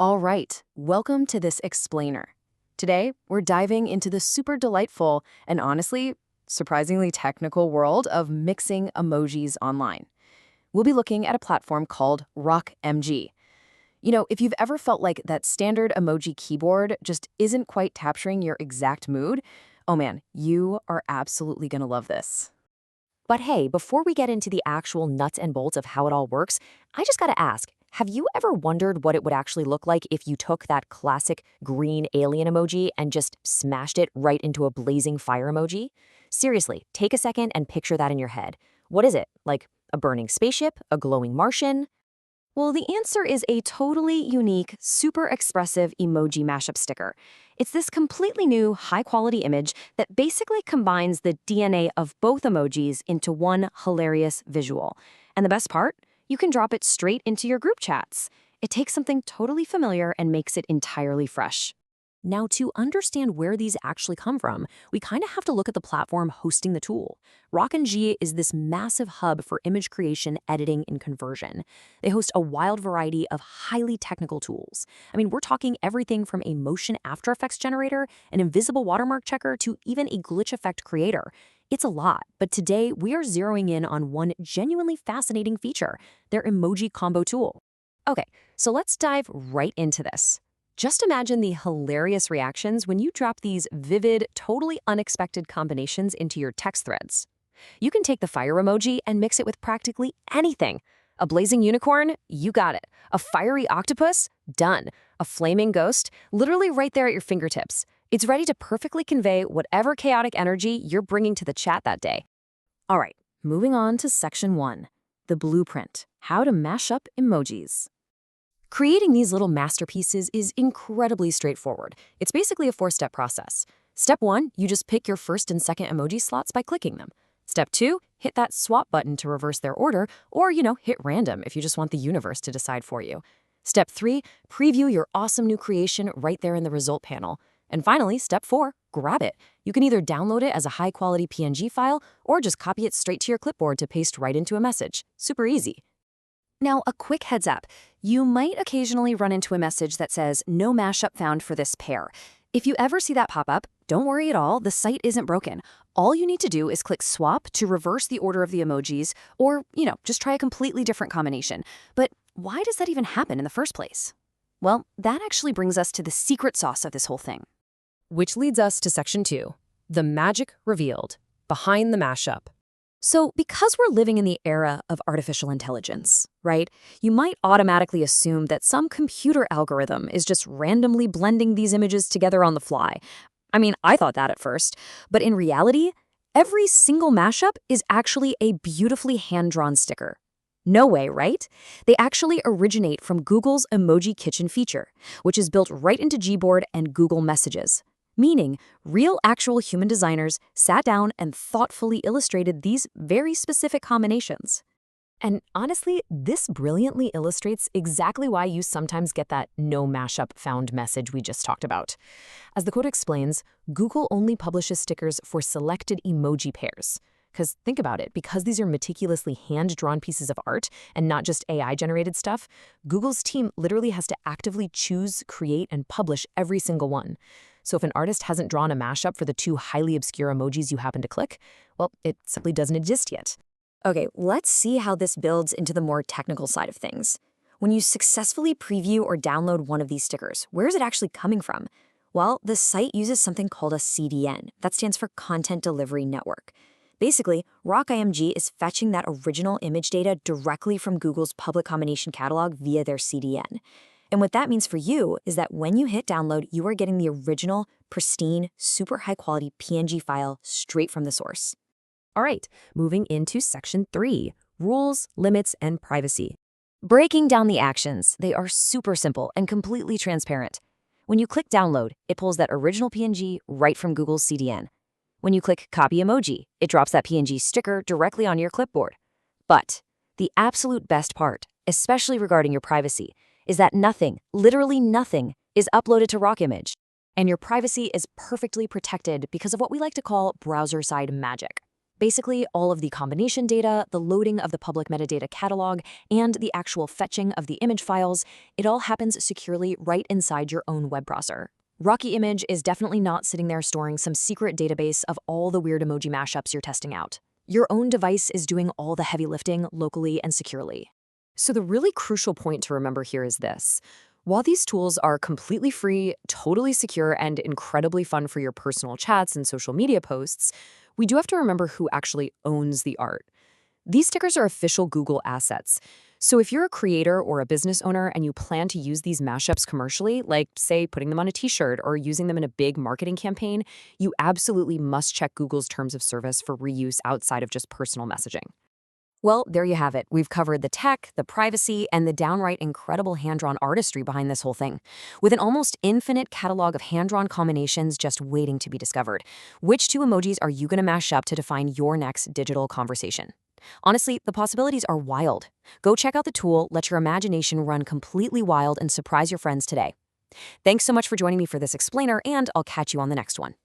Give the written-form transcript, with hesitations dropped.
All right, welcome to this explainer. Today, we're diving into the super delightful and honestly, surprisingly technical world of mixing emojis online. We'll be looking at a platform called RockMG. If you've ever felt like that standard emoji keyboard just isn't quite capturing your exact mood, oh man, you are absolutely gonna love this. But hey, before we get into the actual nuts and bolts of how it all works, I just gotta ask, have you ever wondered what it would actually look like if you took that classic green alien emoji and just smashed it right into a blazing fire emoji? Seriously, take a second and picture that in your head. What is it? Like a burning spaceship? A glowing Martian? Well, the answer is a totally unique, super expressive emoji mashup sticker. It's this completely new, high-quality image that basically combines the DNA of both emojis into one hilarious visual. And the best part? You can drop it straight into your group chats. It takes something totally familiar and makes it entirely fresh. Now, to understand where these actually come from, we kind of have to look at the platform hosting the tool. RockIMG is this massive hub for image creation, editing, and conversion. They host a wild variety of highly technical tools. I mean, we're talking everything from a motion After Effects generator, an invisible watermark checker, to even a glitch effect creator. It's a lot, but today we are zeroing in on one genuinely fascinating feature, their emoji combo tool. Okay, so let's dive right into this. Just imagine the hilarious reactions when you drop these vivid, totally unexpected combinations into your text threads. You can take the fire emoji and mix it with practically anything. A blazing unicorn? You got it. A fiery octopus? Done. A flaming ghost? Literally right there at your fingertips. It's ready to perfectly convey whatever chaotic energy you're bringing to the chat that day. All right, moving on to section 1, the blueprint, how to mash up emojis. Creating these little masterpieces is incredibly straightforward. It's basically a 4-step process. Step 1, you just pick your first and second emoji slots by clicking them. Step 2, hit that swap button to reverse their order, or, hit random if you just want the universe to decide for you. Step 3, preview your awesome new creation right there in the result panel. And finally, step 4, grab it. You can either download it as a high-quality PNG file, or just copy it straight to your clipboard to paste right into a message. Super easy. Now, a quick heads up. You might occasionally run into a message that says, "No mashup found for this pair." If you ever see that pop up, don't worry at all, the site isn't broken. All you need to do is click swap to reverse the order of the emojis, or, just try a completely different combination. But why does that even happen in the first place? Well, that actually brings us to the secret sauce of this whole thing. Which leads us to section 2, the magic revealed, behind the mashup. So because we're living in the era of artificial intelligence, right, you might automatically assume that some computer algorithm is just randomly blending these images together on the fly. I mean, I thought that at first, but in reality, every single mashup is actually a beautifully hand-drawn sticker. No way, right? They actually originate from Google's Emoji Kitchen feature, which is built right into Gboard and Google Messages. Meaning, real actual human designers sat down and thoughtfully illustrated these very specific combinations. And honestly, this brilliantly illustrates exactly why you sometimes get that no mashup found message we just talked about. As the quote explains, Google only publishes stickers for selected emoji pairs. Because think about it, because these are meticulously hand-drawn pieces of art and not just AI-generated stuff, Google's team literally has to actively choose, create, and publish every single one. So if an artist hasn't drawn a mashup for the 2 highly obscure emojis you happen to click, well, it simply doesn't exist yet. Okay, let's see how this builds into the more technical side of things. When you successfully preview or download one of these stickers, where is it actually coming from? Well, the site uses something called a CDN. That stands for Content Delivery Network. Basically, RockIMG is fetching that original image data directly from Google's public combination catalog via their CDN. And what that means for you is that when you hit download, you are getting the original, pristine, super high-quality PNG file straight from the source. All right, moving into section 3, rules, limits, and privacy. Breaking down the actions, they are super simple and completely transparent. When you click download, it pulls that original PNG right from Google's CDN. When you click copy emoji, it drops that PNG sticker directly on your clipboard. But the absolute best part, especially regarding your privacy, is that nothing, literally nothing, is uploaded to RockImage. And your privacy is perfectly protected because of what we like to call browser-side magic. Basically, all of the combination data, the loading of the public metadata catalog, and the actual fetching of the image files, it all happens securely right inside your own web browser. RockIMG is definitely not sitting there storing some secret database of all the weird emoji mashups you're testing out. Your own device is doing all the heavy lifting locally and securely. So the really crucial point to remember here is this. While these tools are completely free, totally secure, and incredibly fun for your personal chats and social media posts, we do have to remember who actually owns the art. These stickers are official Google assets. So if you're a creator or a business owner and you plan to use these mashups commercially, like, say, putting them on a t-shirt or using them in a big marketing campaign, you absolutely must check Google's terms of service for reuse outside of just personal messaging. Well, there you have it. We've covered the tech, the privacy, and the downright incredible hand-drawn artistry behind this whole thing. With an almost infinite catalog of hand-drawn combinations just waiting to be discovered, which two emojis are you going to mash up to define your next digital conversation? Honestly, the possibilities are wild. Go check out the tool, let your imagination run completely wild, and surprise your friends today. Thanks so much for joining me for this explainer, and I'll catch you on the next one.